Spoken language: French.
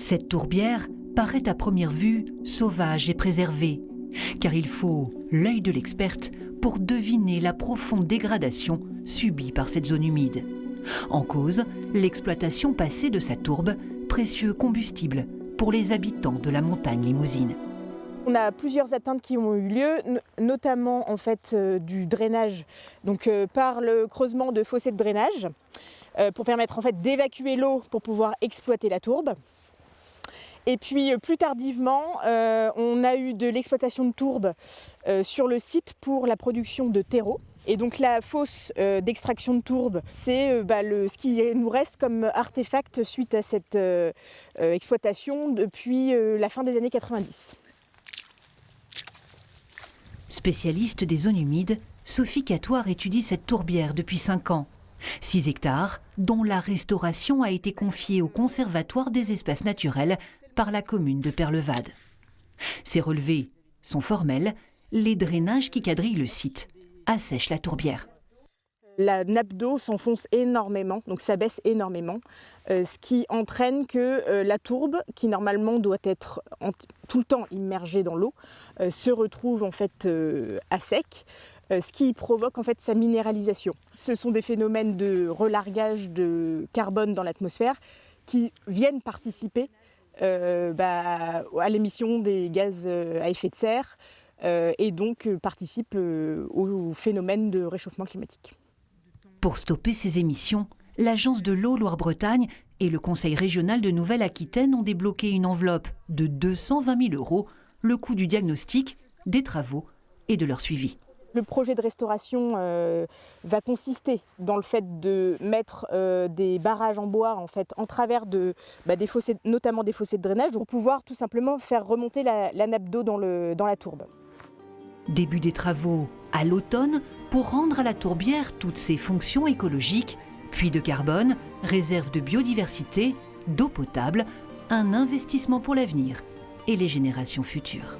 Cette tourbière paraît à première vue sauvage et préservée, car il faut l'œil de l'experte pour deviner la profonde dégradation subie par cette zone humide. En cause, l'exploitation passée de sa tourbe, précieux combustible pour les habitants de la montagne limousine. On a plusieurs atteintes qui ont eu lieu, notamment en fait du drainage, donc par le creusement de fossés de drainage, pour permettre en fait d'évacuer l'eau pour pouvoir exploiter la tourbe. Et puis plus tardivement, on a eu de l'exploitation de tourbe sur le site pour la production de terreau. Et donc la fosse d'extraction de tourbe, c'est ce qui nous reste comme artefact suite à cette exploitation depuis la fin des années 90. Spécialiste des zones humides, Sophie Catoire étudie cette tourbière depuis 5 ans. 6 hectares, dont la restauration a été confiée au Conservatoire des espaces naturels par la commune de Perlevade. Ces relevés sont formels, les drainages qui quadrillent le site assèchent la tourbière. La nappe d'eau s'enfonce énormément, donc ça baisse énormément, ce qui entraîne que la tourbe, qui normalement doit être tout le temps immergée dans l'eau, se retrouve en fait à sec, ce qui provoque en fait sa minéralisation. Ce sont des phénomènes de relargage de carbone dans l'atmosphère qui viennent participer à l'émission des gaz à effet de serre et donc participent au phénomène de réchauffement climatique. Pour stopper ces émissions, l'Agence de l'eau Loire-Bretagne et le Conseil régional de Nouvelle-Aquitaine ont débloqué une enveloppe de 220 000 €, le coût du diagnostic, des travaux et de leur suivi. Le projet de restauration va consister dans le fait de mettre des barrages en bois en fait, en travers des fossés, notamment des fossés de drainage, pour pouvoir tout simplement faire remonter la nappe d'eau dans la tourbe. Début des travaux à l'automne pour rendre à la tourbière toutes ses fonctions écologiques, puits de carbone, réserve de biodiversité, d'eau potable, un investissement pour l'avenir et les générations futures.